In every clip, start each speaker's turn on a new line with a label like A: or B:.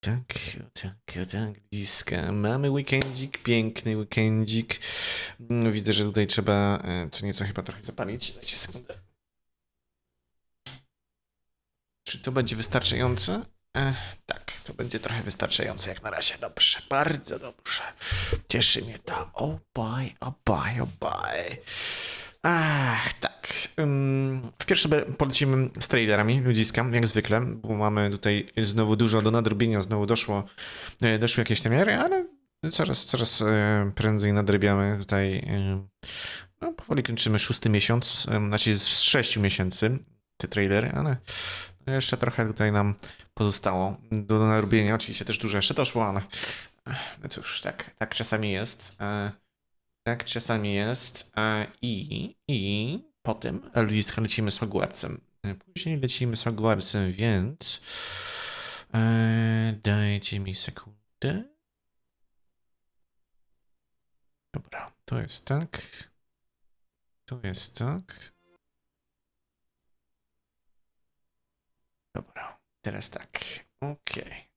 A: Tak, bliska. Mamy weekendzik, piękny weekendzik. Widzę, że tutaj trzeba co nieco chyba trochę zapalić. Dajcie sekundę. Czy to będzie wystarczające? Tak, to będzie trochę wystarczające jak na razie. Dobrze, bardzo dobrze. Cieszy mnie to. Oh boy, oh boy, oh boy. Ach, tak. W pierwsze polecimy z trailerami, ludziska, jak zwykle, bo mamy tutaj znowu dużo do nadrobienia, znowu doszły jakieś zamiary, ale coraz prędzej nadrobiamy tutaj. No, powoli kończymy 6. miesiąc, znaczy z 6 miesięcy te trailery, ale jeszcze trochę tutaj nam pozostało do nadrobienia. Oczywiście też dużo jeszcze doszło, ale no cóż, tak czasami jest. Tak czasami jest. I potem ludziska lecimy z Hogwartsem. Później lecimy z Hogwartsem, więc dajcie mi sekundę. Dobra, to jest tak. To jest tak. Dobra, teraz tak. Okej.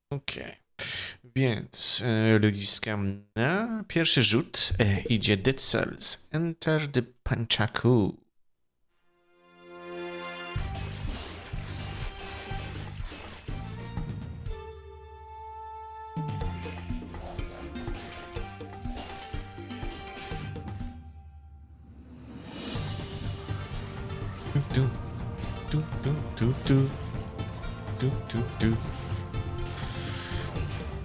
A: Więc ludziska, na pierwszy rzut idzie Dead Cells. Enter the Panchaku.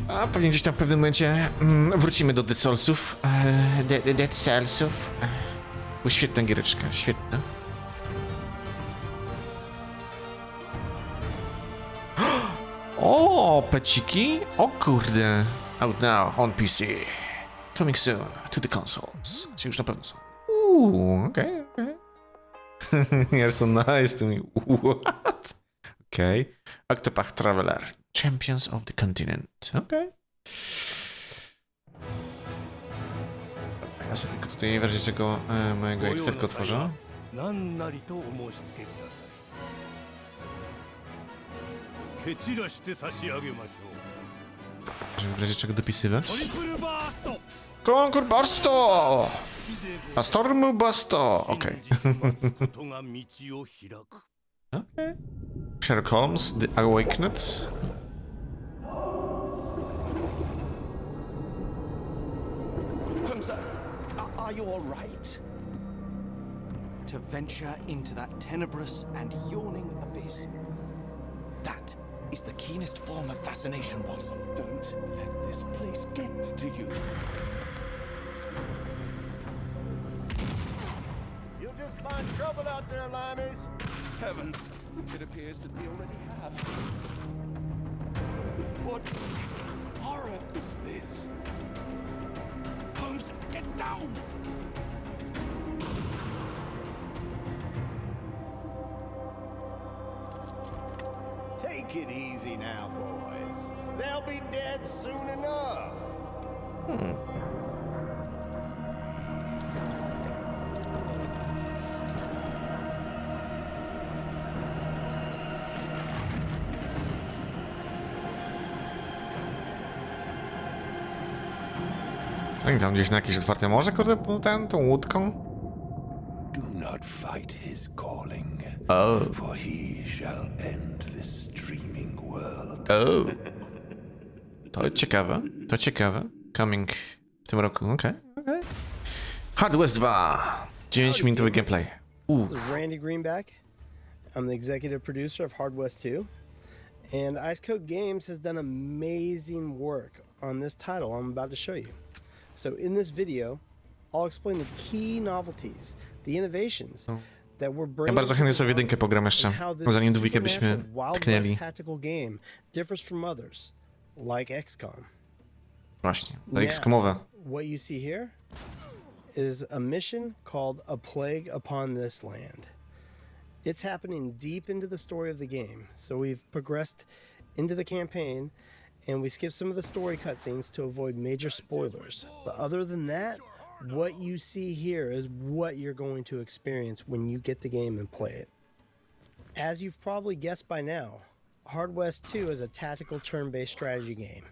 A: A pewnie gdzieś tam w pewnym momencie wrócimy do Dead Cellsów. Dead Cellsów. Bo świetna giereczka, świetna. O, peciki? O kurde. Out now on PC. Coming soon to the consoles. Czy już na pewno są? Okej. You're so nice to me. What? Okej. Octopath Traveler. Champions of the Continent. Okej. Ja sobie tylko tutaj w razie czego mojego Excelka otworzę. Żeby w razie czego dopisywać. Konkur Basto! A Stormu Basto! Okej. Okay. Sherlock Holmes, The Awakened.
B: Holmes, are you all right? To venture into that tenebrous and yawning abyss. That is the keenest form of fascination, Watson. Don't let this place get to you.
C: You'll just find trouble out there, Limeys.
B: Heavens, it appears that we already have. What horror is this? Holmes, get down!
C: Take it easy now, boys. They'll be dead soon enough.
A: Oni tam gdzieś na jakieś otwarte morze, kurde, tą łódką.
D: Do not fight his calling, for he shall end this dreaming world.
A: To ciekawe. Coming w tym roku, okej. Hard West 2. 9-minutowy gameplay.
E: This is Randy Greenback. I'm the executive producer of Hard West 2. And Ice Code Games has done amazing work on this title I'm about to show you. So in this video, I'll explain the key novelties, the innovations that we're
A: Ja
E: bringing
A: bardzo chętnie sobie jedynkę pogram jeszcze,
E: and how this
A: zanim dwójkę byśmy
E: supernatural Wild
A: tknęli.
E: West tactical game differs from others, like XCOM.
A: Właśnie, to
E: Now,
A: X-komowe.
E: what you see here is a mission called A Plague Upon This Land. It's happening deep into the story of the game, so we've progressed into the campaign and we skipped some of the story cutscenes to avoid major spoilers. But other than that, what you see here is what you're going to experience when you get the game and play it. As you've probably guessed by now, Hard West 2 is a tactical turn-based strategy game,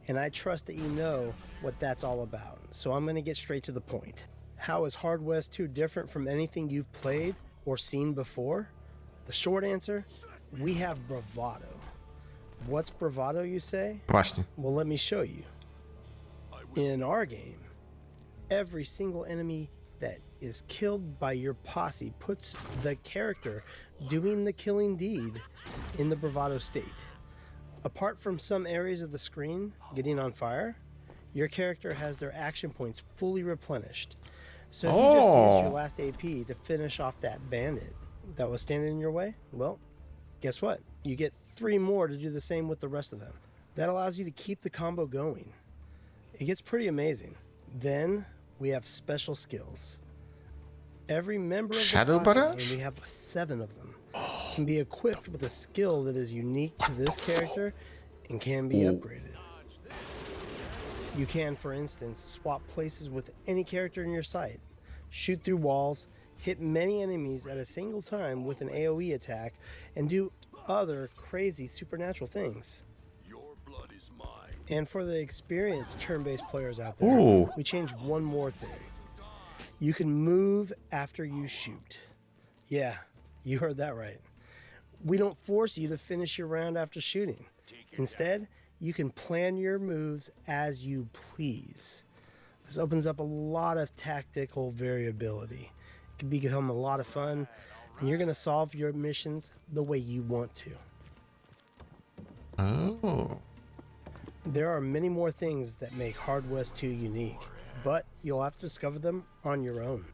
E: and I trust that you know what that's all about, so I'm going to get straight to the point. How is Hard West 2 different from anything you've played or seen before? The short answer, we have bravado. What's bravado, you say?
A: Właśnie.
E: Well, let me show you. In our game, every single enemy that is killed by your posse puts the character doing the killing deed in the bravado state. Apart from some areas of the screen getting on fire, your character has their action points fully replenished. So if you just used your last AP to finish off that bandit that was standing in your way, well, guess what? You get 3 more to do the same with the rest of them. That allows you to keep the combo going. It gets pretty amazing. Then we have special skills. Every member of
A: Shadow
E: the posse,
A: Barrage?
E: and we have 7 of them, can be equipped with a skill that is unique to this character and can be upgraded. You can, for instance, swap places with any character in your sight, shoot through walls, hit many enemies at a single time with an AoE attack, and do other crazy supernatural things. And for the experienced turn-based players out there,
A: Ooh.
E: we changed one more thing. You can move after you shoot. Yeah, you heard that right. We don't force you to finish your round after shooting. Instead, you can plan your moves as you please. This opens up a lot of tactical variability. It can become a lot of fun, and you're going to solve your missions the way you want to.
A: Oh.
E: There are many more things that make Hard West 2 unique, but you'll have to discover them on your own.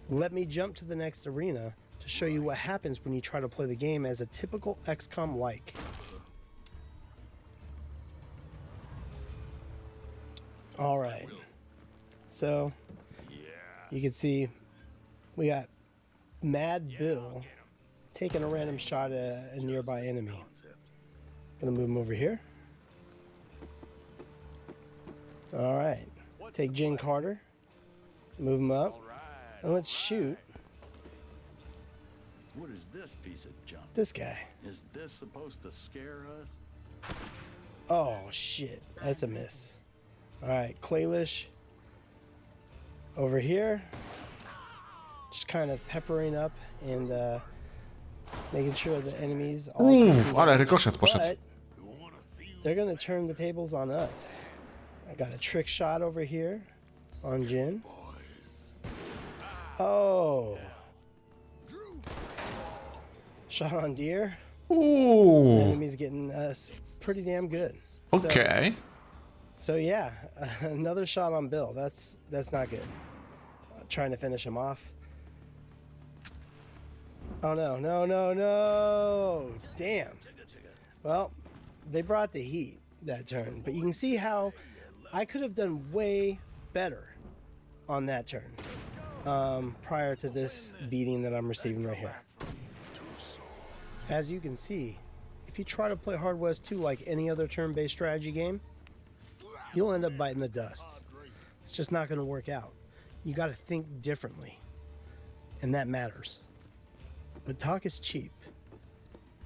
E: Let me jump to the next arena to show you what happens when you try to play the game as a typical XCOM-like. All right, so you can see we got Mad Bill taking a random shot at a nearby enemy. Gonna move him over here. All right, take Jen Carter, move him up, and let's shoot
F: What is this piece of junk?
E: this guy.
F: Is this supposed to scare us?
E: Oh shit, that's a miss. All right, Claylish over here, just kind of peppering up and making sure the enemies all
A: Uff, ale rykoszet poszedł.
E: but they're gonna turn the tables on us. I got a trick shot over here on Jin. Oh. Shot on Deer. The
A: Uuu.
E: enemy's getting us pretty damn good.
A: Okej.
E: So yeah, another shot on Bill. That's not good. Trying to finish him off. Oh no, no, no, no. Damn. Well, they brought the heat that turn, but you can see how I could have done way better on that turn prior to this beating that I'm receiving right here. As you can see, if you try to play Hard West 2 like any other turn-based strategy game, you'll end up biting the dust. It's just not going to work out. You got to think differently, and that matters. But talk is cheap,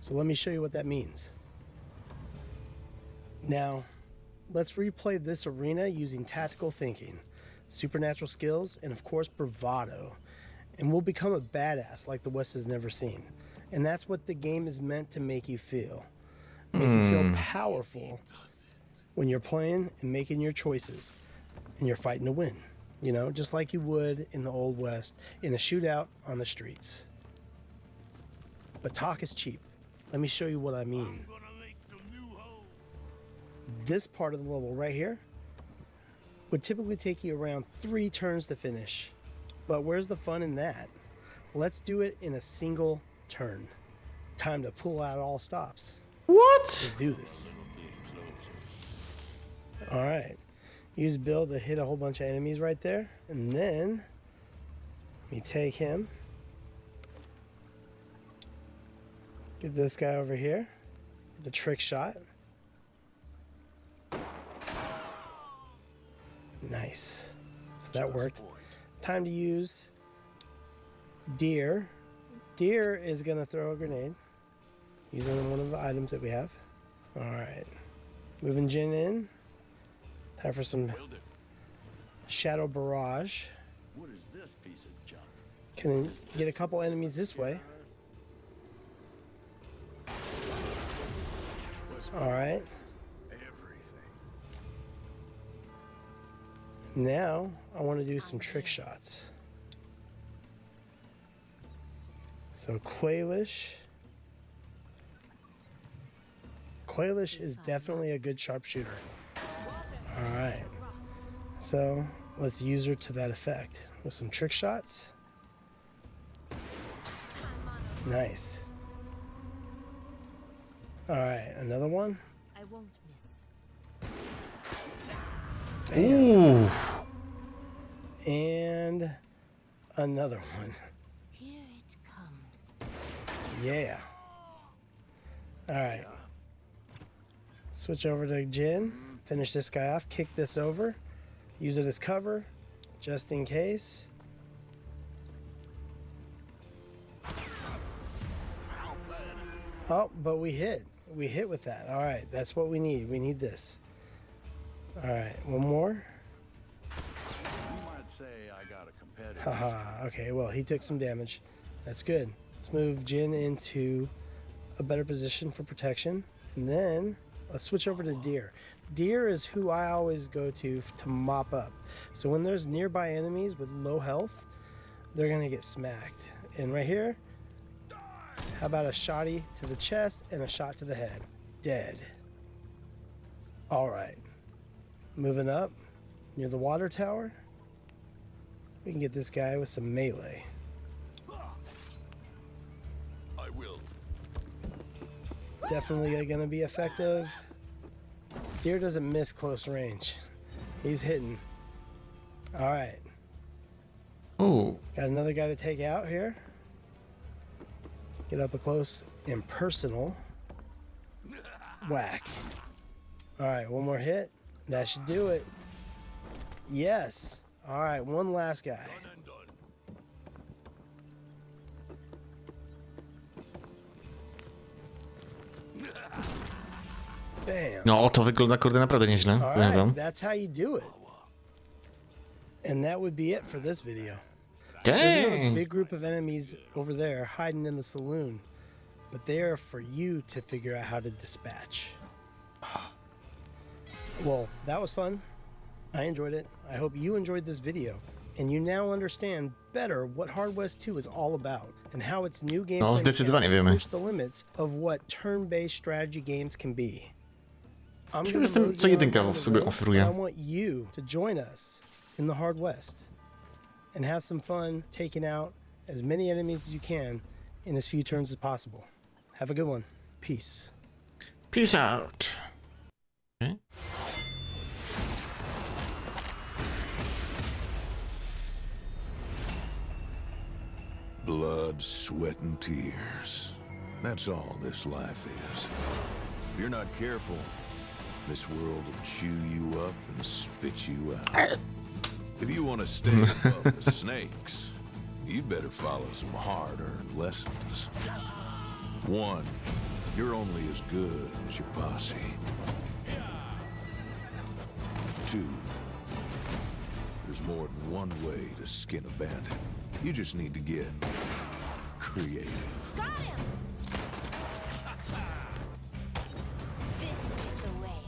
E: so let me show you what that means. Now, let's replay this arena using tactical thinking, supernatural skills, and of course bravado. And we'll become a badass like the West has never seen. And that's what the game is meant to make you feel. Make you feel powerful when you're playing and making your choices and you're fighting to win. You know, just like you would in the Old West in a shootout on the streets. But talk is cheap. Let me show you what I mean. This part of the level right here would typically take you around 3 turns to finish. But where's the fun in that? Let's do it in a single turn. Time to pull out all stops.
A: What?
E: Let's do this. All right. Use Bill to hit a whole bunch of enemies right there. And then let me take him. Get this guy over here. The trick shot. Nice. So that worked. Time to use Deer. Deer is going to throw a grenade. using one of the items that we have. All right, moving Jin in. Time for some shadow barrage.
F: What is this piece of junk?
E: Can get a couple enemies this way. All right. Now I want to do some trick shots. So Kolejna is definitely a good sharpshooter. All right. So let's use her to that effect with some trick shots. Nice. All right, another one.
G: I won't miss.
A: Ooh.
E: And another one.
G: Here it comes.
E: Yeah. All right. Switch over to Jin. Finish this guy off. Kick this over. Use it as cover, just in case. Oh, but we hit. We hit with that. All right, that's what we need. We need this. All right, one more.
F: You might say I got a competitor.
E: Haha, okay, well, he took some damage. That's good. Let's move Jin into a better position for protection. And then let's switch over to Deer. Deer is who I always go to mop up. So when there's nearby enemies with low health, they're gonna get smacked. And right here, how about a shotty to the chest and a shot to the head? Dead. All right. Moving up near the water tower, we can get this guy with some melee.
D: I will.
E: Definitely gonna be effective. Deer doesn't miss close range. He's hitting. All right.
A: Ooh.
E: Got another guy to take out here. Get up close and personal. Whack. All right, one more hit. That should do it. Yes. All right, one last guy. Bam.
A: No, to wygląda kurde naprawdę nieźle.
E: All
A: Powiem wam.
E: right, that's how you do it. And that would be it for this video. There's a
A: Dang.
E: big group of enemies over there hiding in the saloon, but they are for you to figure out how to dispatch. Well, that was fun. I enjoyed it. I hope you enjoyed this video, and you now understand better what Hard West 2 is all about and how its new gameplay
A: No, zdecydowanie
E: mechanics
A: wiemy.
E: push the limits of what turn-based strategy games can be. I'm
A: Ciekaw
E: gonna
A: jestem,
E: mosey
A: co
E: on
A: jedynka
E: down the
A: sobie
E: road,
A: oferuje.
E: and I want you to join us in the Hard West and have some fun taking out as many enemies as you can in as few turns as possible. Have a good one. Peace.
A: Peace out. Okay.
D: Blood, sweat, and tears. That's all this life is. If you're not careful, this world will chew you up and spit you out. If you want to stay above the snakes, you'd better follow some hard-earned lessons. 1, you're only as good as your posse. 2, there's more than one way to skin a bandit. You just need to get creative.
G: Got him! This is the way.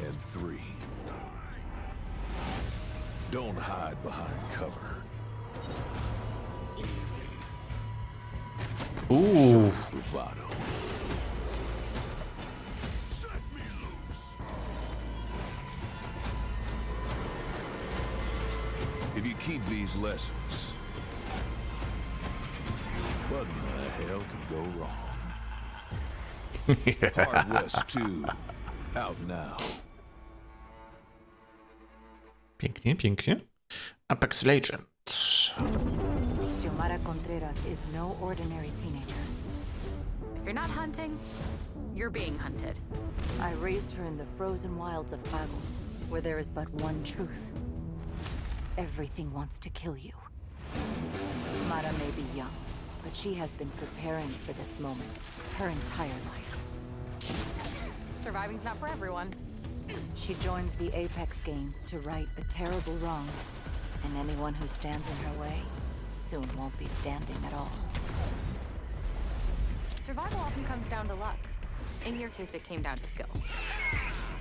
D: And 3, don't hide behind cover.
A: Ooh.
D: Bravado. If you keep these lessons, what in the hell could go wrong? Hard West 2, out now.
A: Pięknie, pięknie. Apex Legends.
H: Xiomara Contreras is no ordinary teenager.
I: If you're not hunting, you're being hunted.
H: I raised her in the frozen wilds of Pagos, where there is but one truth. everything wants to kill you. Mara may be young, but she has been preparing for this moment her entire life.
I: Surviving's not for everyone.
H: She joins the Apex Games to right a terrible wrong, and anyone who stands in her way soon won't be standing at all.
I: Survival often comes down to luck. In your case, it came down to skill.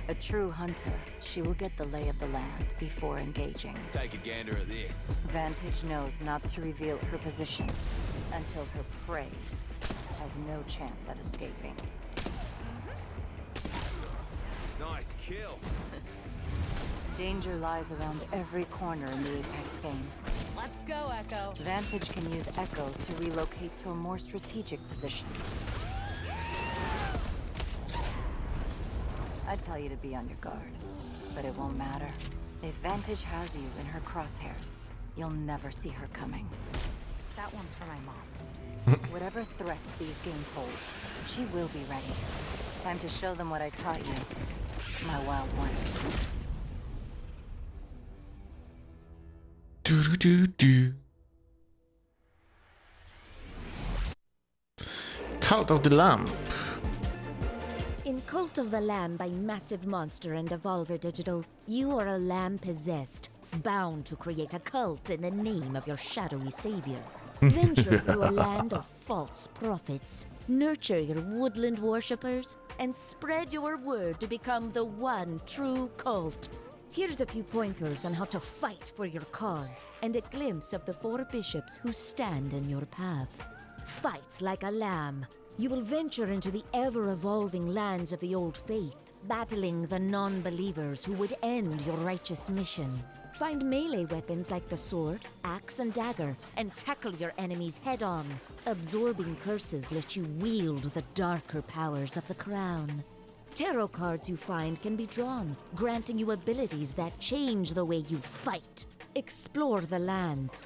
H: A true hunter, she will get the lay of the land before engaging.
F: Take a gander at this.
H: Vantage knows not to reveal her position until her prey has no chance at escaping.
F: Nice kill.
H: Danger lies around every corner in the Apex Games.
I: Let's go, Echo.
H: Vantage can use Echo to relocate to a more strategic position. I'd tell you to be on your guard, but it won't matter. If Vantage has you in her crosshairs, you'll never see her coming.
I: That one's for my mom.
H: Whatever threats these games hold, she will be ready. Time to show them what I taught you, my wild ones.
A: Do. Cult of the Lamb.
J: In Cult of the Lamb by Massive Monster and Devolver Digital, you are a lamb possessed, bound to create a cult in the name of your shadowy savior. Venture through a land of false prophets, nurture your woodland worshippers, and spread your word to become the one true cult. Here's a few pointers on how to fight for your cause, and a glimpse of the 4 bishops who stand in your path. Fight like a lamb. You will venture into the ever-evolving lands of the old faith, battling the non-believers who would end your righteous mission. Find melee weapons like the sword, axe, and dagger, and tackle your enemies head-on. Absorbing curses let you wield the darker powers of the crown. Tarot cards you find can be drawn, granting you abilities that change the way you fight. Explore the lands.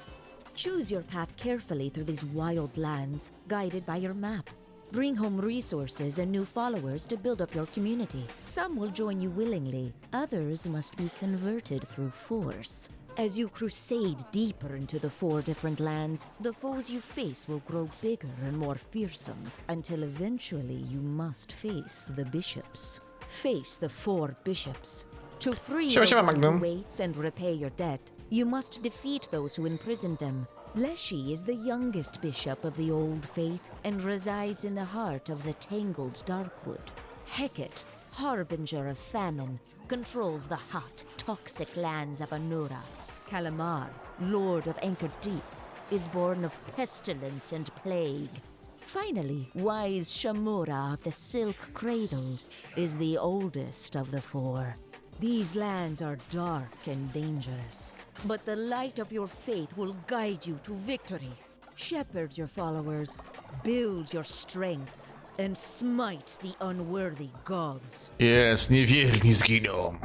J: Choose your path carefully through these wild lands, guided by your map. Bring home resources and new followers to build up your community. Some will join you willingly, others must be converted through force. As you crusade deeper into the 4 different lands, the foes you face will grow bigger and more fearsome, until eventually you must face the bishops. Face the 4 bishops. To free the one who waits and repay your debt, you must defeat those who imprisoned them. Leshy is the youngest bishop of the old faith and resides in the heart of the tangled Darkwood. Hecate, harbinger of famine, controls the hot, toxic lands of Anura. Calamar, lord of Anchored Deep, is born of pestilence and plague. Finally, wise Shamura of the Silk Cradle is the oldest of the 4. These lands are dark and dangerous, but the light of your faith will guide you to victory. Shepherd your followers, build your strength, and smite the unworthy gods.
A: Yes, niewierni zginą.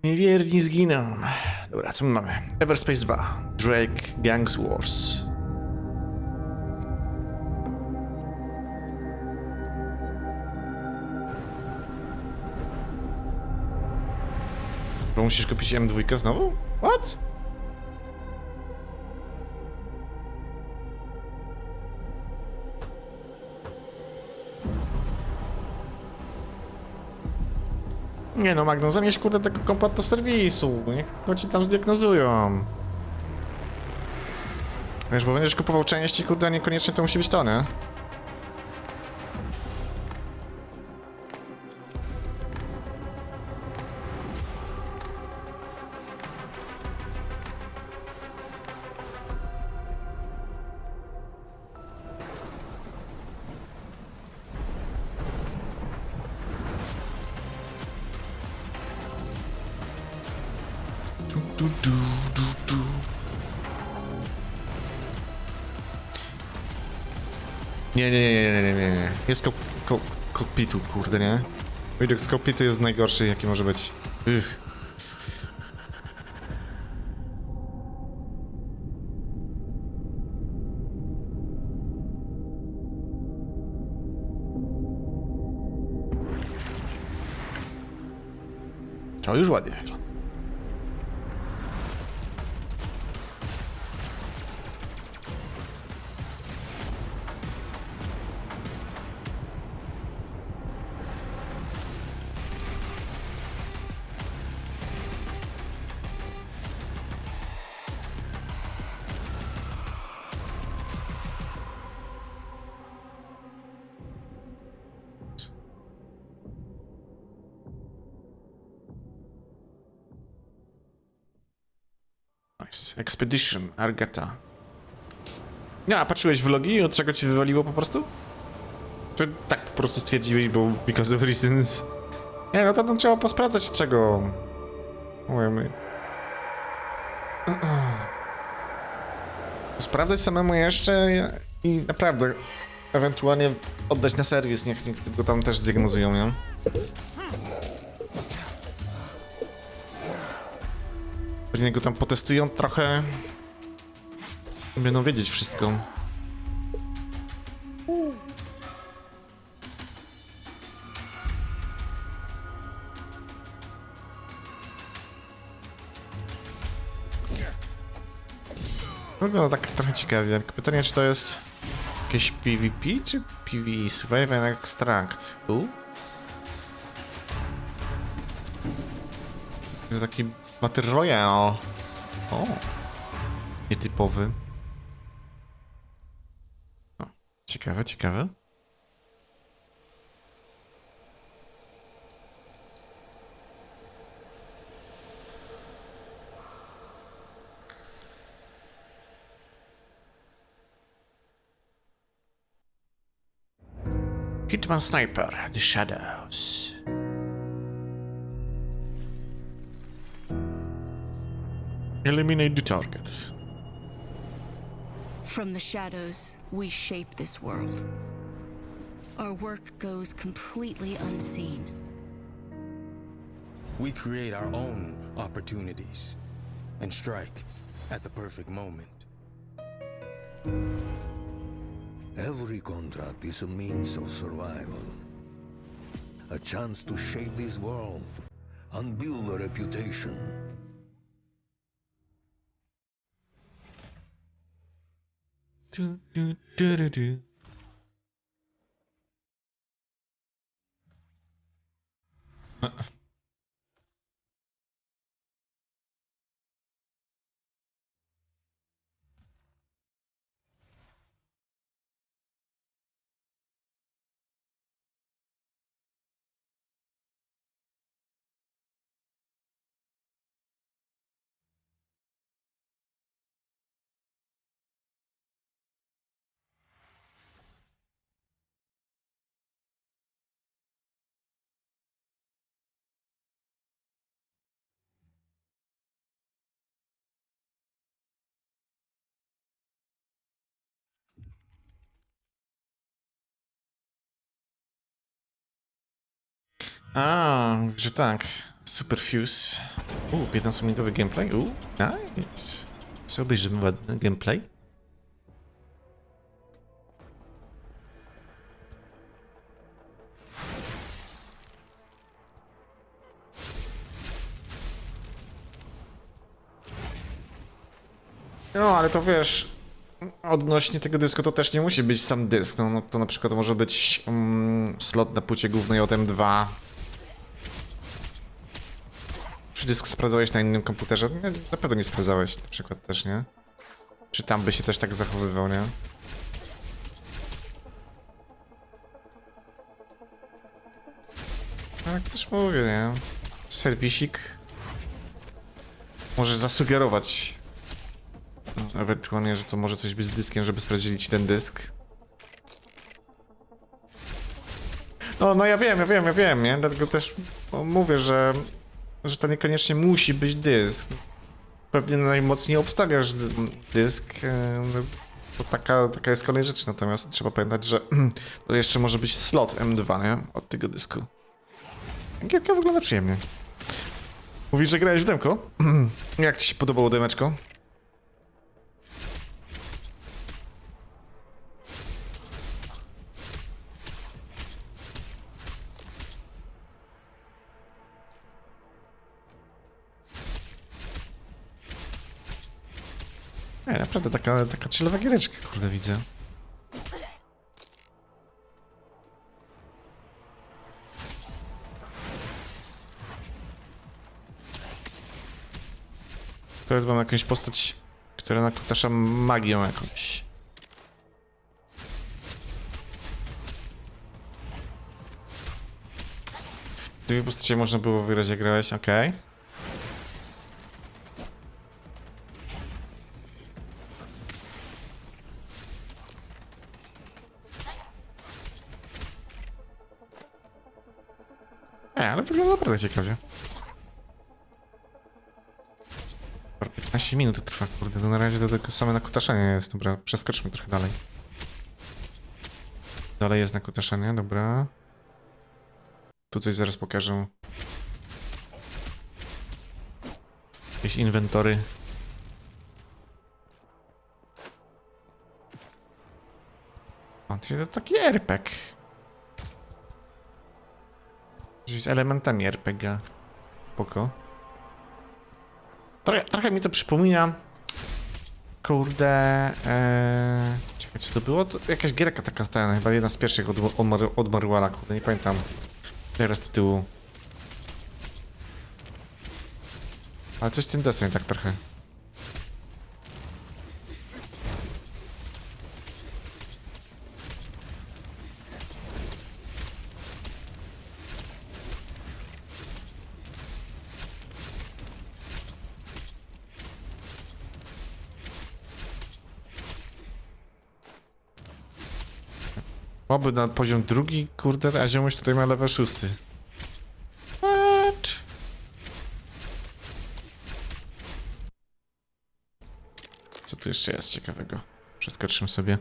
A: Niewierni zginą. Dobra, co my mamy? Everspace 2. Drake Gangs Wars. Bo musisz kupić M2 znowu? What? Nie no, Magnum, zanieś kurde tego kompa do serwisu. Niech go ci tam zdiagnozują. Wiesz, bo będziesz kupował części, kurde, a niekoniecznie to musi być to, nie? Nie. Jest kokpitu, kurde, nie? Widok z kokpitu jest najgorszy, jaki może być. To już ładnie wygląda. Nice. Expedition, Argata. No, a patrzyłeś vlogi i od czego ci wywaliło po prostu? Czy tak po prostu stwierdziłeś, bo because of reasons? Nie, no to tam trzeba posprawdzać czego. Mówimy. Sprawdzać samemu jeszcze i naprawdę ewentualnie oddać na serwis, niech go tam też zdiagnozują, nie? Pewnie go tam potestują trochę. Będą wiedzieć wszystko. Wygląda tak trochę ciekawie. Pytanie, czy to jest jakieś PvP, czy PvE? Survive and Extract. Taki Battle Royale. O, nietypowy. O, ciekawe, ciekawe. Hitman Sniper, The Shadows. Eliminate the target.
K: From the shadows, we shape this world. Our work goes completely unseen.
L: We create our own opportunities and strike at the perfect moment.
D: Every contract is a means of survival. A chance to shape this world and build a reputation.
A: A, że tak. Superfuse. 15-minutowy gameplay. Nice. Co obejrzymy ładny gameplay? No, ale to wiesz, odnośnie tego dysku to też nie musi być sam dysk. No to na przykład może być slot na płycie głównej od M2. Czy dysk sprawdzałeś na innym komputerze? Nie, na pewno nie sprawdzałeś na przykład też, nie? Czy tam by się też tak zachowywał, nie? Tak też mówię, nie? Serwisik może zasugerować ewentualnie, że to może coś być z dyskiem, żeby sprawdzili ci ten dysk. No ja wiem, nie? Dlatego też mówię, że to niekoniecznie musi być dysk. Pewnie najmocniej obstawiasz dysk, to taka jest kolej rzecz, natomiast trzeba pamiętać, że to jeszcze może być slot M2, nie? Od tego dysku. Gierka wygląda przyjemnie. Mówisz, że grałeś w demko? Jak ci się podobało demeczko? Naprawdę taka chillowa giereczka, kurde, widzę. Teraz mam jakąś postać, która nakutasza magią jakąś. Dwie postacie można było wygrać, jak grałeś, okej. Ale wygląda naprawdę ciekawie. 15 minut to trwa, kurde, no na razie do tego same nakutaszanie jest, dobra, przeskoczmy trochę dalej. Dalej jest nakutaszanie, dobra. Tu coś zaraz pokażę. Jakieś inwentory. O, to taki RPG. Z elementami RPG. Spoko. Trochę mi to przypomina. Kurde. Czekaj, co to było? To jakaś gierka taka stała, chyba jedna z pierwszych od Maruala, kurde, nie pamiętam. Teraz tytułu. Ale coś z tym deseń tak trochę. Moby na poziom drugi, kurde, a ziomuś tutaj ma level 6. What? Co tu jeszcze jest ciekawego? Przeskoczymy sobie.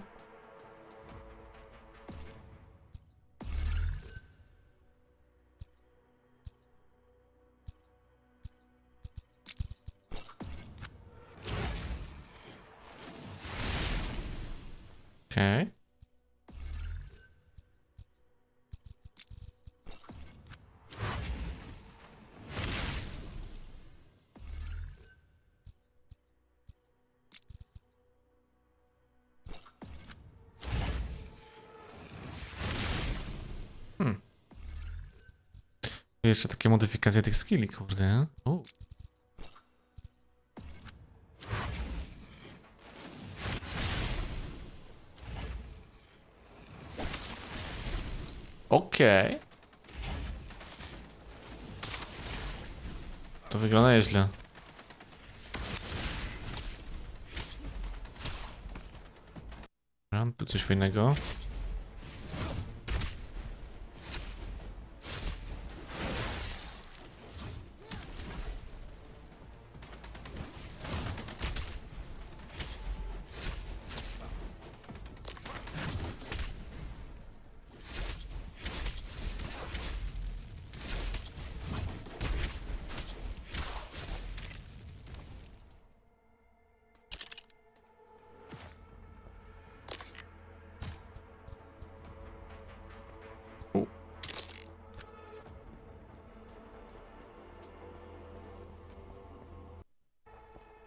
A: Okej. Okay. Jeszcze takie modyfikacje tych skilli, kurde. Okej. To wygląda nieźle. Tu coś fajnego.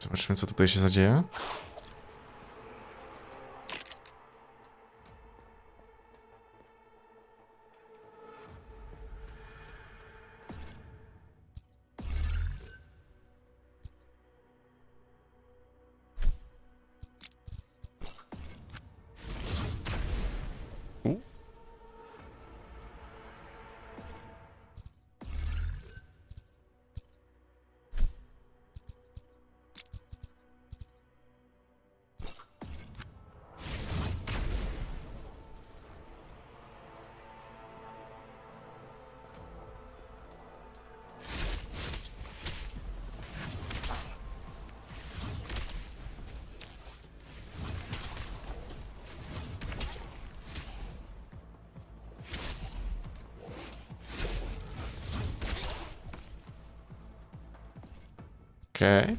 A: Zobaczmy, co tutaj się zadzieje. Okej.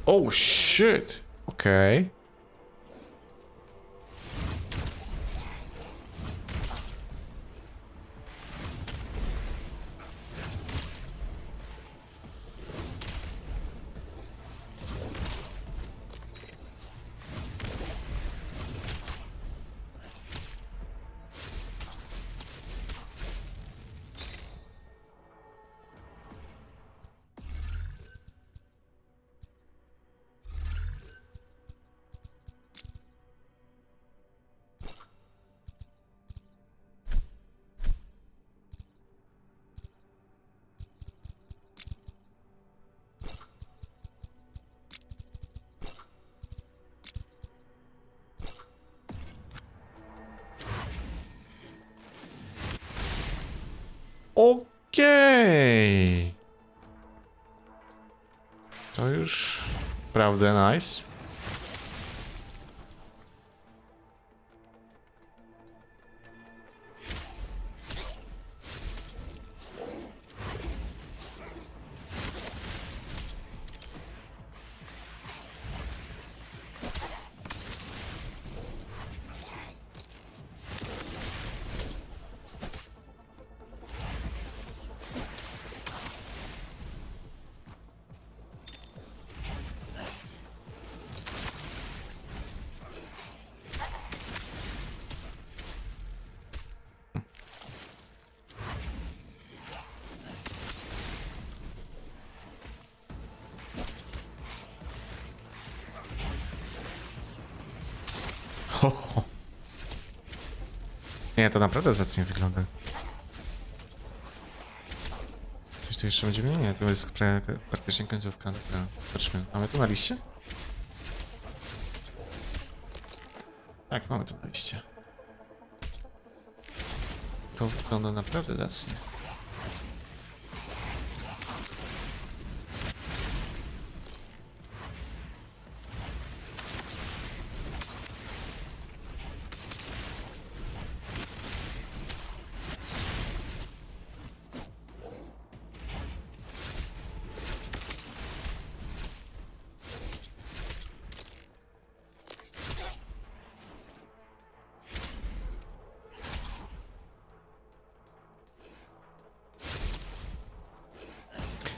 A: Oh shit. Okej. Okej. To już naprawdę nice. Ho, ho. Nie, to naprawdę zacnie wygląda. Coś tu jeszcze będziemy? Nie, to jest praktycznie końcówka. Dobra, patrzmy. Mamy tu na liście? Tak, mamy tu na liście. To wygląda naprawdę zacnie.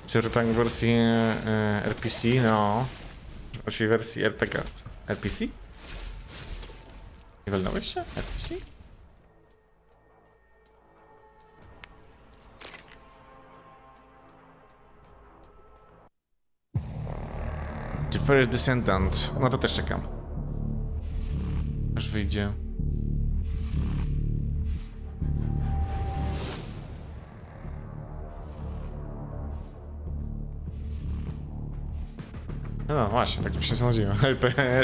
A: Cyberpunk w wersji RPC, no. W wersji RPG. RPC? Nie walnąłeś się? RPC? The First Descendant. No to też czekam. Aż wyjdzie. No właśnie, tak mi się sądziło.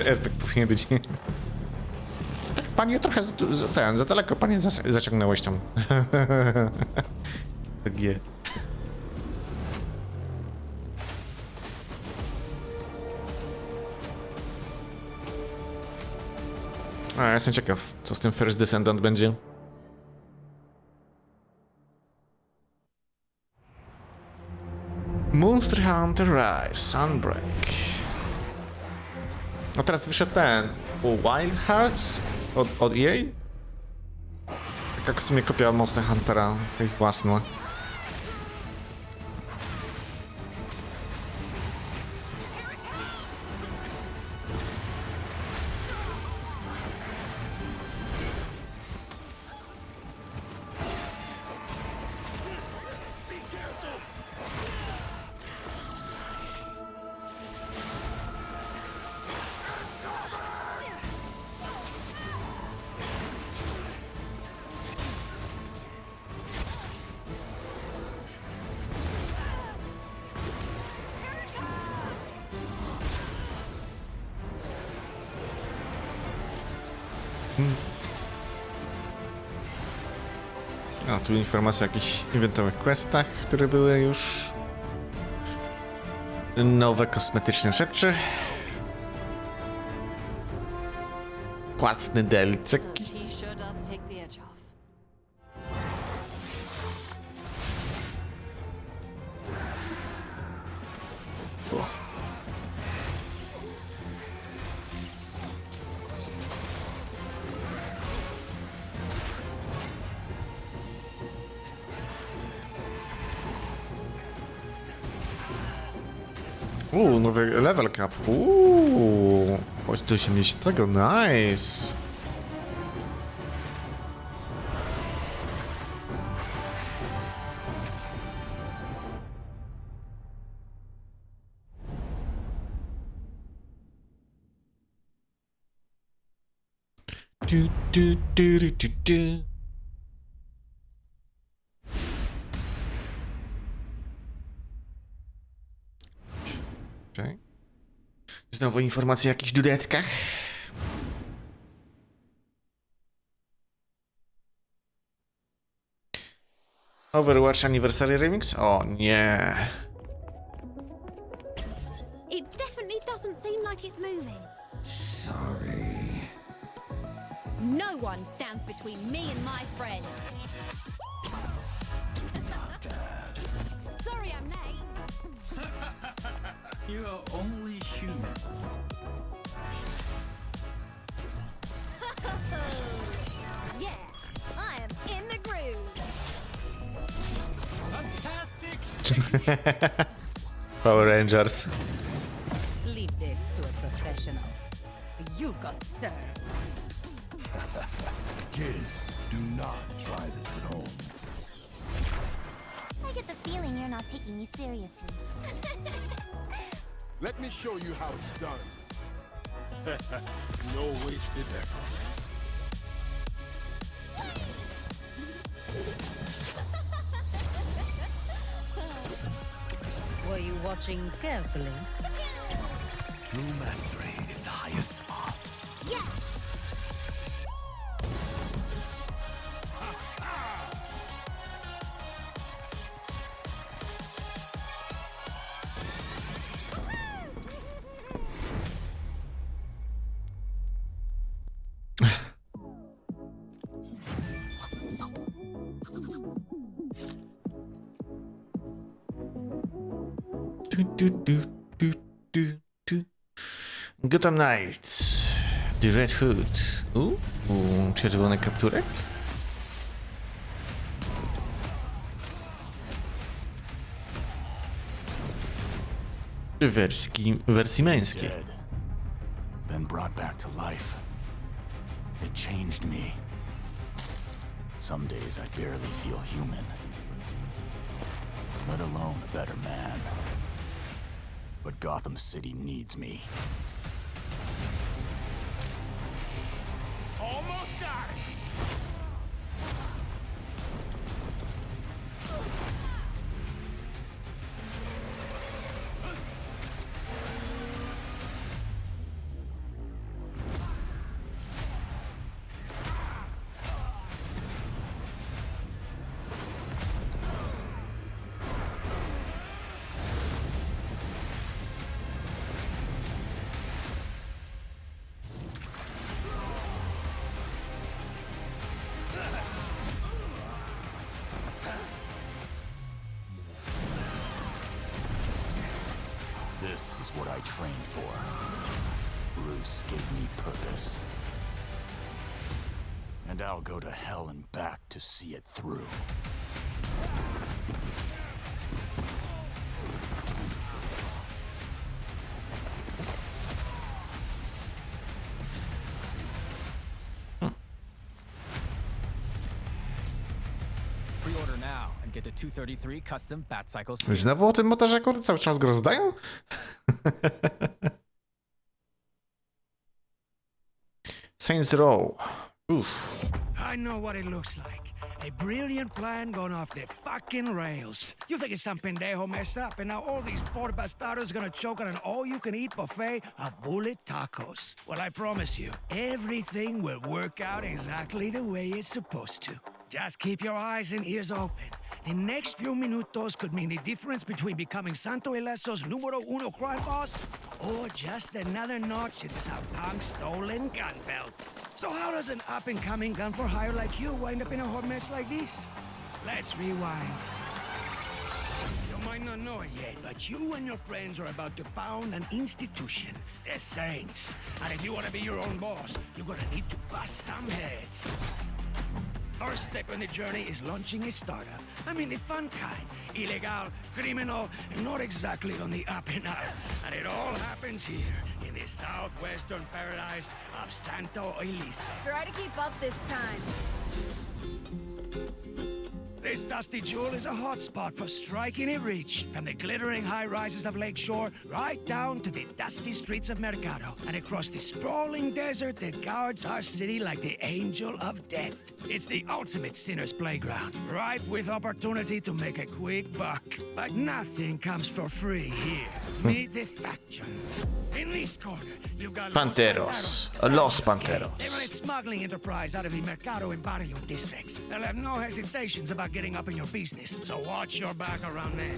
A: RPG powinien być. Panie trochę za daleko, panie zaciągnąłeś tam. G. A, jestem ciekaw, co z tym First Descendant będzie. Monster Hunter Rise, Sunbreak. No teraz wyszedł ten Wild Hearts od EA? Tak w sumie kopia Monster Huntera, ich własna. A tu informacja o jakichś eventowych questach, które były już. Nowe kosmetyczne rzeczy. Płatny DLC. Nowy level cap. Chodź do 80. Nice. Du. Okay. Znowu informacje o jakichś dudetkach. Overwatch Anniversary Remix? O nie.
G: It definitely doesn't seem like it's moving.
C: Sorry.
G: No one stands between me and my friend. Sorry I'm late.
F: You are only human.
G: Yeah, I am in the groove.
F: Fantastic!
A: Power Rangers.
J: Leave this to a professional. You got served.
C: Kids, do not try this at home.
G: I get the feeling you're not taking me seriously.
C: Let me show you how it's done. No wasted effort.
J: Were you watching carefully?
C: True mastery is the highest art.
G: Yeah.
A: Gotham Knights. The Red Hood. Czerwony kapturek? Wersji męskiej.
C: Dead, then brought back to life. It changed me. Some days I barely feel human, let alone a better man. But Gotham City needs me.
F: Almost got it!
C: This is what I trained for. Bruce gave me purpose. And I'll go to hell and back to see it through.
M: Pre-order now and get the 233 custom Batcycle suit.
A: Znowu o tym motorze, kurde, cały czas go rozdają? Saints Row. Oof.
N: I know what it looks like. A brilliant plan gone off the fucking rails. You think it's some pendejo messed up, and now all these poor bastardos gonna choke on an all-you-can-eat buffet of bullet tacos. Well, I promise you, everything will work out exactly the way it's supposed to. Just keep your eyes and ears open. The next few minutos could mean the difference between becoming Santo Ileso's numero uno crime boss or just another notch in some punk's stolen gun belt. So how does an up-and-coming gun-for-hire like you wind up in a hot mess like this? Let's rewind. You might not know it yet, but you and your friends are about to found an institution, the Saints. And if you want to be your own boss, you're gonna need to bust some heads. First step in the journey is launching a startup. I mean the fun kind. Illegal, criminal, and not exactly on the up and up. And it all happens here, in the southwestern paradise of Santo Ileso.
O: Try to keep up this time.
N: This dusty jewel is a hotspot for striking it rich, from the glittering high-rises of Lakeshore right down to the dusty streets of Mercado, and across the sprawling desert that guards our city like the angel of death. It's the ultimate sinner's playground, ripe with opportunity to make a quick buck. But nothing comes for free here. Meet the factions. In this corner, you've got
A: Panteros. Los Panteros.
N: They run it smuggling enterprise out of the Mercado and Barrio districts. They'll have no hesitations about getting up in your business, so watch your back around there.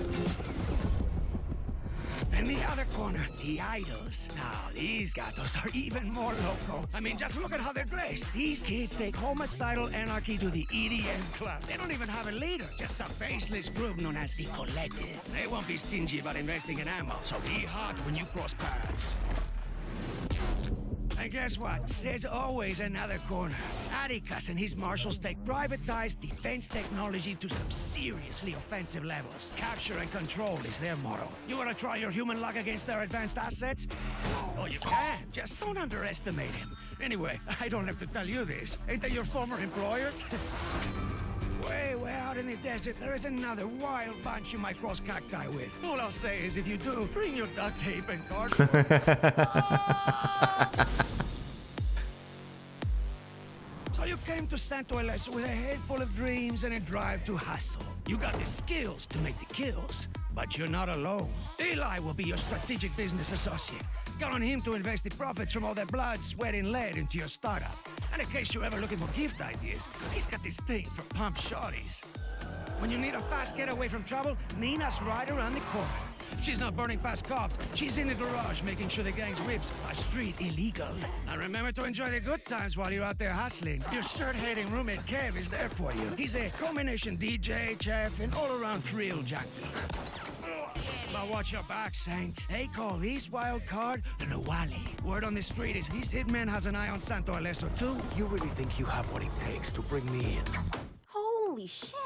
N: In the other corner, the idols. Now, these gatos are even more loco. I mean, just look at how they're dressed. These kids take homicidal anarchy to the EDM club. They don't even have a leader, just some faceless group known as the Collective. They won't be stingy about investing in ammo, so be hot when you cross paths. And guess what? There's always another corner. Atticus and his marshals take privatized defense technology to some seriously offensive levels. Capture and control is their motto. You wanna try your human luck against their advanced assets? Oh, you can. Just don't underestimate him. Anyway, I don't have to tell you this. Ain't they your former employers? Way out in the desert, there is another wild bunch you might cross cacti with. All I'll say is if you do, bring your duct tape and cardboard. So you came to Santo Eles with a head full of dreams and a drive to hustle. You got the skills to make the kills, but you're not alone. Eli will be your strategic business associate. Count on him to invest the profits from all that blood, sweat, and lead into your startup. And in case you're ever looking for gift ideas, he's got this thing for pump shorties. When you need a fast getaway from trouble, Nina's right around the corner. She's not burning past cops. She's in the garage making sure the gang's whips are street illegal. Now remember to enjoy the good times while you're out there hustling. Your shirt-hating roommate Kev is there for you. He's a combination DJ, chef, and all-around thrill junkie. But watch your back, Saints. They call this wild card the Nawali. Word on the street is this hitman has an eye on Santo Eleso too.
B: You really think you have what it takes to bring me in?
J: Holy shit!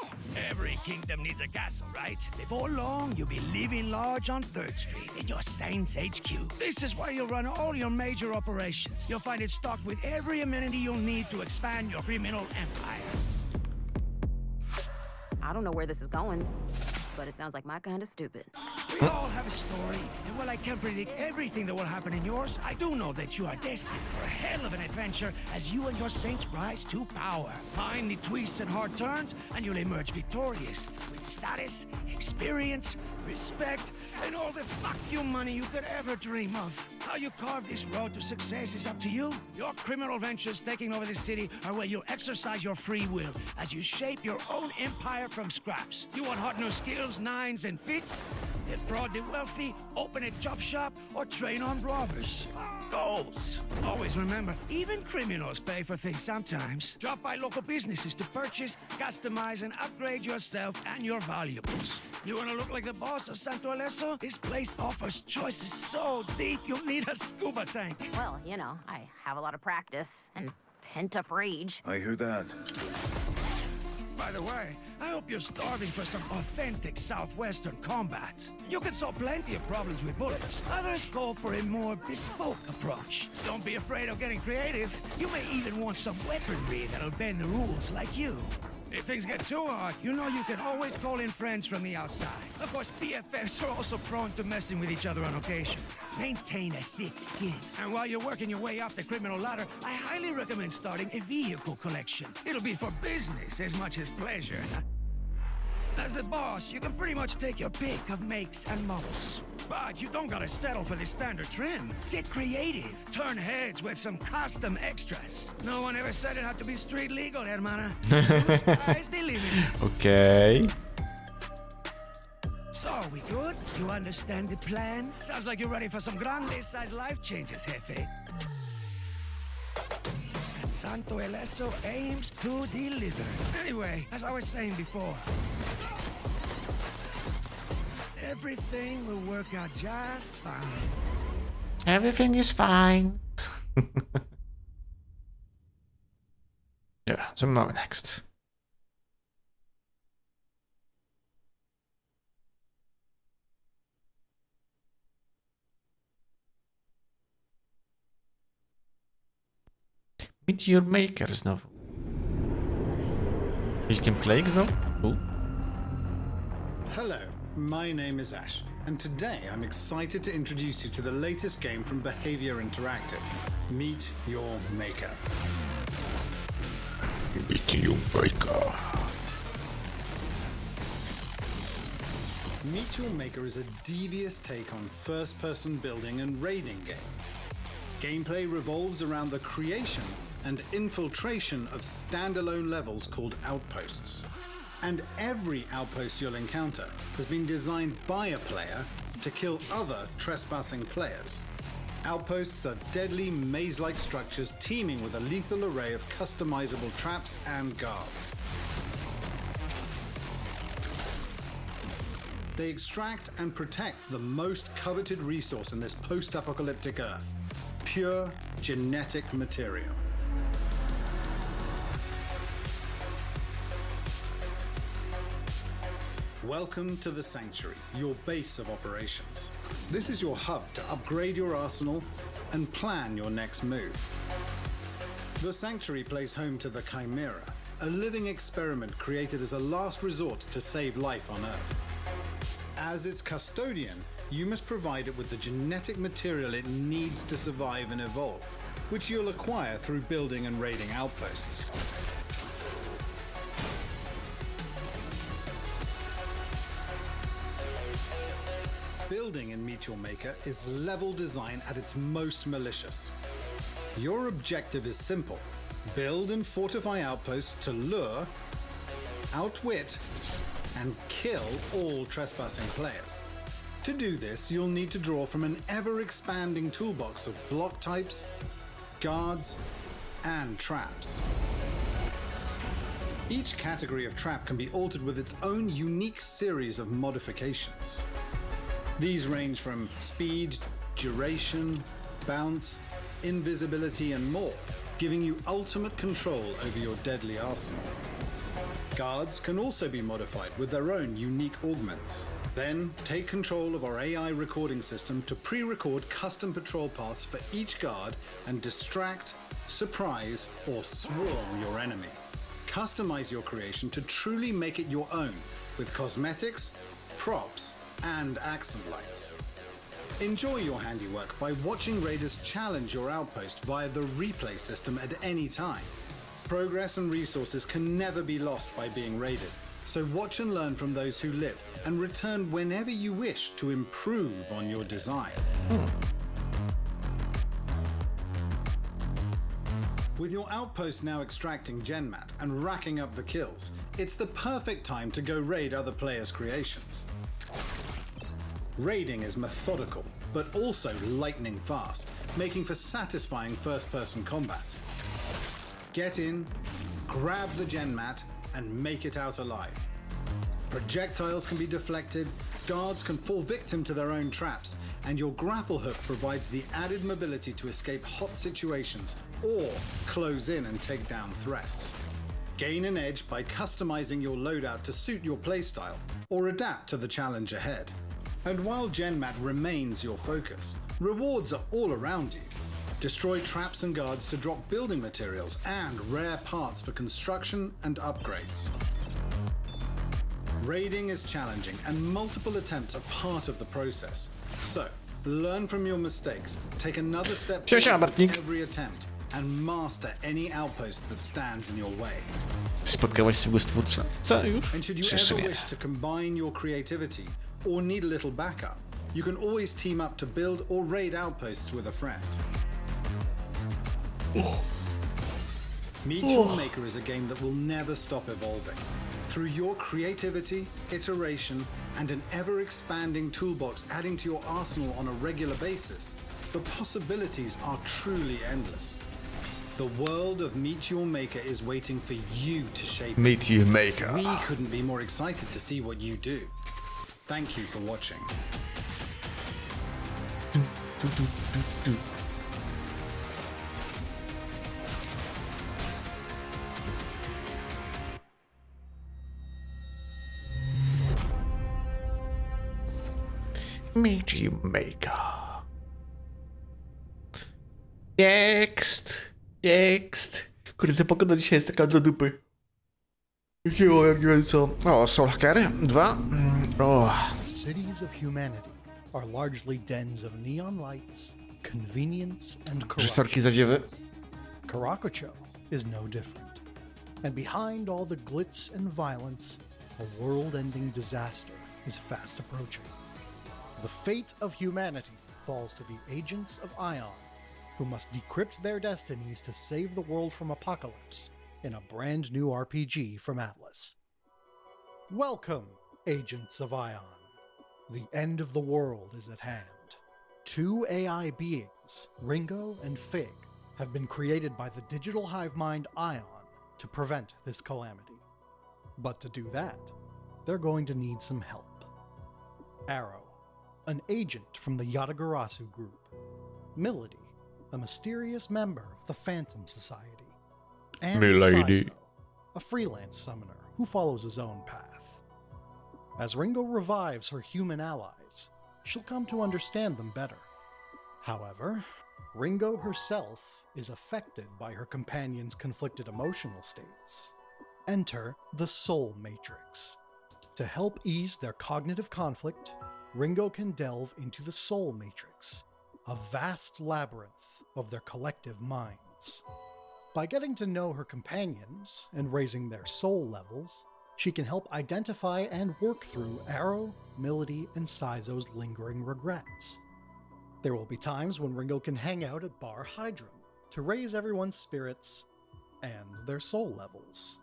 N: Every kingdom needs a castle, right? Before long, you'll be living large on 3rd Street in your Saints HQ. This is where you'll run all your major operations. You'll find it stocked with every amenity you'll need to expand your criminal empire.
O: I don't know where this is going, but it sounds like my kind of stupid.
N: We all have a story, and while I can't predict everything that will happen in yours, I do know that you are destined for a hell of an adventure as you and your saints rise to power. Find the twists and hard turns, and you'll emerge victorious with status, experience, respect, and all the fuck you money you could ever dream of. How you carve this road to success is up to you. Your criminal ventures taking over the city are where you'll exercise your free will as you shape your own empire from scraps. You want hot new skills, nines, and fits? Defraud the wealthy, open a chop shop, or train armed robbers. Goals. Always remember, even criminals pay for things sometimes. Drop by local businesses to purchase, customize, and upgrade yourself and your valuables. You want to look like the boss of Santo Eleso? This place offers choices so deep you'll need a scuba tank.
O: Well, you know, I have a lot of practice and pent-up rage.
F: I hear that.
N: By the way, I hope you're starving for some authentic Southwestern combat. You can solve plenty of problems with bullets. Others call for a more bespoke approach. Don't be afraid of getting creative. You may even want some weaponry that'll bend the rules like you. If things get too hard, you know you can always call in friends from the outside. Of course, BFFs are also prone to messing with each other on occasion. Maintain a thick skin. And while you're working your way up the criminal ladder, I highly recommend starting a vehicle collection. It'll be for business as much as pleasure. As the boss, you can pretty much take your pick of makes and models. But you don't gotta settle for the standard trim. Get creative. Turn heads with some custom extras. No one ever said it had to be street legal, hermana. The sky's the limit.
A: Okay.
N: So, we good? You understand the plan? Sounds like you're ready for some grande-sized life changes, Jefe. And Santo Eleso aims to deliver. Anyway, as I was saying before, everything will work out just fine.
A: Everything is fine. Dobra, co my mamy next? Meet your maker znowu. Jakiś gameplay znowu?
P: Hello, my name is Ash, and today I'm excited to introduce you to the latest game from Behavior Interactive, Meet Your Maker.
A: Meet your maker.
P: Meet Your Maker is a devious take on first-person building and raiding game. Gameplay revolves around the creation, and infiltration of standalone levels called outposts. And every outpost you'll encounter has been designed by a player to kill other trespassing players. Outposts are deadly maze-like structures teeming with a lethal array of customizable traps and guards. They extract and protect the most coveted resource in this post-apocalyptic Earth: pure genetic material. Welcome to the Sanctuary, your base of operations. This is your hub to upgrade your arsenal and plan your next move. The Sanctuary plays home to the Chimera, a living experiment created as a last resort to save life on Earth. As its custodian, you must provide it with the genetic material it needs to survive and evolve, which you'll acquire through building and raiding outposts. Building in Meet Your Maker is level design at its most malicious. Your objective is simple: build and fortify outposts to lure, outwit, and kill all trespassing players. To do this, you'll need to draw from an ever-expanding toolbox of block types, guards, and traps. Each category of trap can be altered with its own unique series of modifications. These range from speed, duration, bounce, invisibility, and more, giving you ultimate control over your deadly arsenal. Guards can also be modified with their own unique augments. Then take control of our AI recording system to pre-record custom patrol paths for each guard and distract, surprise, or swarm your enemy. Customize your creation to truly make it your own with cosmetics, props, and accent lights. Enjoy your handiwork by watching raiders challenge your outpost via the replay system at any time. Progress and resources can never be lost by being raided, so watch and learn from those who live and return whenever you wish to improve on your design. With your outpost now extracting GenMat and racking up the kills, it's the perfect time to go raid other players' creations. Raiding is methodical, but also lightning fast, making for satisfying first-person combat. Get in, grab the GenMat, and make it out alive. Projectiles can be deflected, guards can fall victim to their own traps, and your grapple hook provides the added mobility to escape hot situations or close in and take down threats. Gain an edge by customizing your loadout to suit your playstyle or adapt to the challenge ahead. And while GenMat remains your focus, rewards are all around you. Destroy traps and guards to drop building materials and rare parts for construction and upgrades. Raiding is challenging and multiple attempts are part of the process. So, learn from your mistakes, take another step forward with every attempt, and master any outpost that stands in your way.
A: Spotkałaś się błystwórcza. Co już?
P: And should you ever wish to combine your creativity or need a little backup, you can always team up to build or raid outposts with a friend. Meet Your Maker is a game that will never stop evolving. Through your creativity, iteration, and an ever-expanding toolbox adding to your arsenal on a regular basis, the possibilities are truly endless. The world of Meet Your Maker is waiting for you to shape it.
A: Meet Your Maker.
P: We couldn't be more excited to see what you do. Thank you for watching.
A: Meet Your Maker. Next. Kurde, ta pogoda dzisiaj jest taka do dupy. Jak wiem co. O, Soul Hacker 2.
Q: Cities of humanity are largely dens of neon lights, convenience, and
A: Reżyserki
Q: corruption.
A: zadziewy.
Q: Karakocho is no different. And behind all the glitz and violence, a world-ending disaster is fast approaching. The fate of humanity falls to the agents of Ion, who must decrypt their destinies to save the world from apocalypse in a brand new RPG from Atlas. Welcome, Agents of Ion. The end of the world is at hand. 2 AI beings, Ringo and Fig, have been created by the digital hive mind Ion to prevent this calamity. But to do that, they're going to need some help. Arrow, an agent from the Yatagarasu group. Milady, a mysterious member of the Phantom Society. And
A: Milady,
Q: Saizo, a freelance summoner who follows his own path. As Ringo revives her human allies, she'll come to understand them better. However, Ringo herself is affected by her companion's conflicted emotional states. Enter the Soul Matrix. To help ease their cognitive conflict, Ringo can delve into the Soul Matrix, a vast labyrinth of their collective minds. By getting to know her companions and raising their soul levels, she can help identify and work through Arrow, Milady, and Saizo's lingering regrets. There will be times when Ringo can hang out at Bar Hydrum to raise everyone's spirits and their soul levels.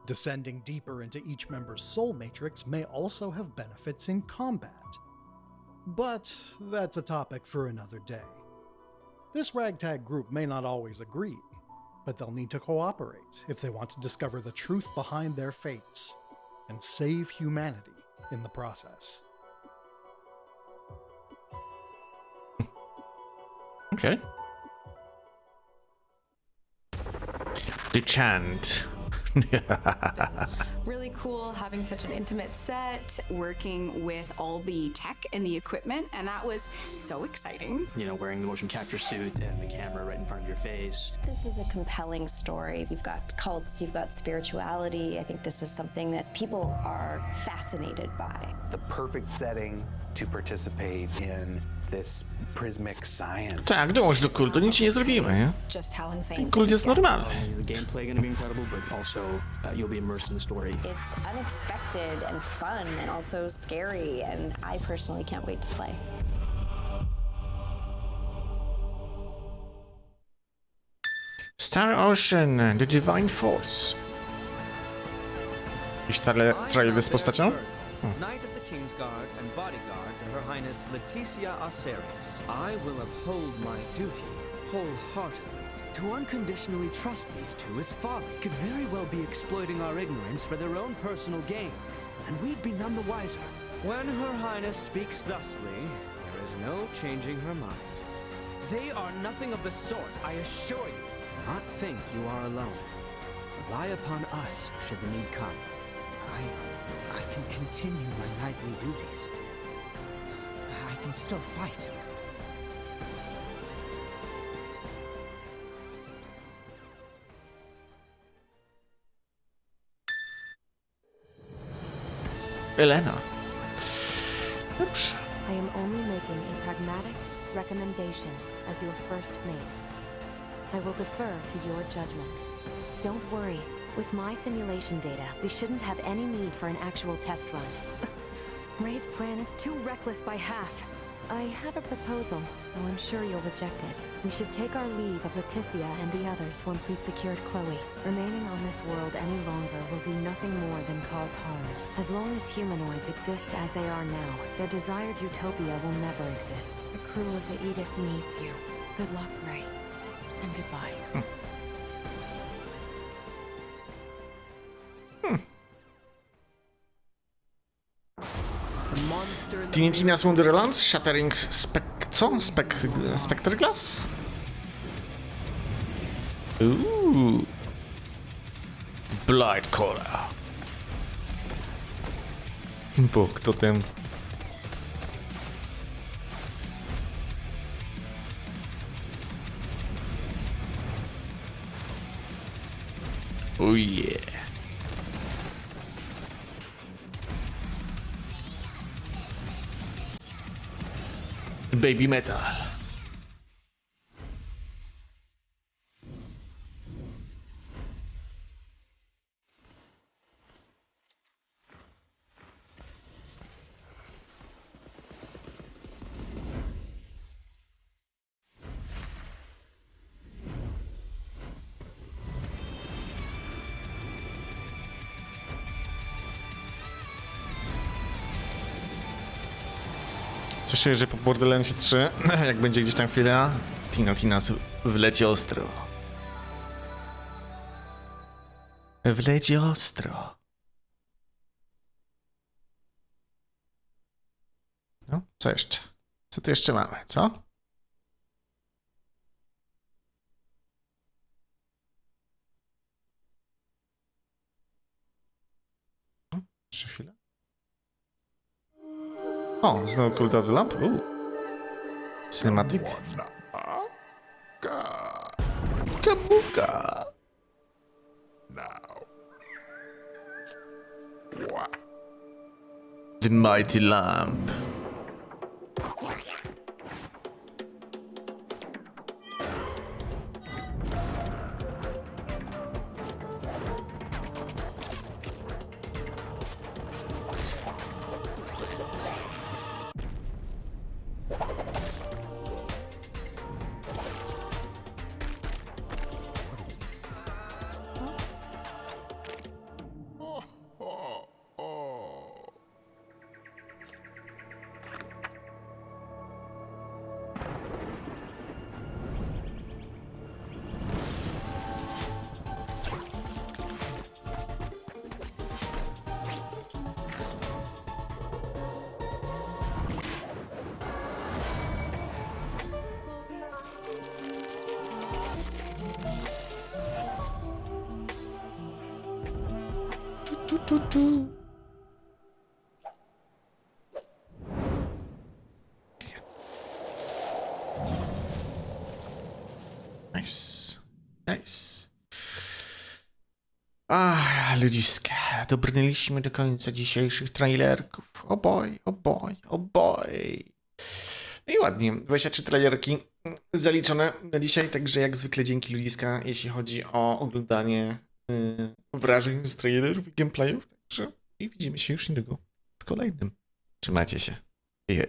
Q: Descending deeper into each member's soul matrix may also have benefits in combat. But that's a topic for another day. This ragtag group may not always agree, but they'll need to cooperate if they want to discover the truth behind their fates and save humanity in the process.
A: Okay. The chant.
R: Really cool having such an intimate set, working with all the tech and the equipment, and that was so exciting.
S: You know, wearing the motion capture suit and the camera right in front of your face.
T: This is a compelling story. You've got cults, you've got spirituality. I think this is something that people are fascinated by.
S: The perfect setting to participate in this prismic science.
A: Tak, dołącz do kultu, nic ci nie zrobimy, nie?
R: Just how insane.
A: Kult jest normalny.
S: Is the gameplay going to be incredible, but also you'll be immersed in the story.
T: It's unexpected and fun and also scary, and I personally can't wait to play.
A: Star Ocean, The Divine Force. Jakiś trailer z postacią?
U: Knight of the Kingsguard and bodyguard to Her Highness Leticia Osarius. I will uphold my duty wholeheartedly. To unconditionally trust these two is folly. Could very well be exploiting our ignorance for their own personal gain, and we'd be none the wiser. When Her Highness speaks thusly, there is no changing her mind. They are nothing of the sort, I assure you. Do not think you are alone. Rely upon us should the need come. I can continue my nightly duties. I can still fight.
A: Elena. Oops.
V: I am only making a pragmatic recommendation as your first mate. I will defer to your judgment. Don't worry. With my simulation data, we shouldn't have any need for an actual test run. Ray's plan is too reckless by half. I have a proposal, though I'm sure you'll reject it. We should take our leave of Leticia and the others once we've secured Chloe. Remaining on this world any longer will do nothing more than cause harm. As long as humanoids exist as they are now, their desired utopia will never exist. The crew of the Aegis needs you. Good luck, Ray. And goodbye.
A: Teenage Wonderlands, Shattering Spectre Glass? Blight Caller. Bo kto ten? Oh yeah. Baby metal. Coś czuję, że po Borderlandsie 3, jak będzie gdzieś tam chwila, Tina wleci ostro. Wleci ostro. No, co jeszcze? Co tu jeszcze mamy, co? No, jeszcze chwilę. O, znowu Cult of the Lamp. Cinematic. Kabuka. The Mighty Lamp. Nice. Nice. Ludziska, dobrnęliśmy do końca dzisiejszych trailerków. O boy, o boy, o boy. I ładnie, 23 trailerki zaliczone na dzisiaj, także jak zwykle dzięki ludziska, jeśli chodzi o oglądanie wrażeń z trailerów i gameplayów. Także i widzimy się już niedługo w kolejnym. Trzymajcie się.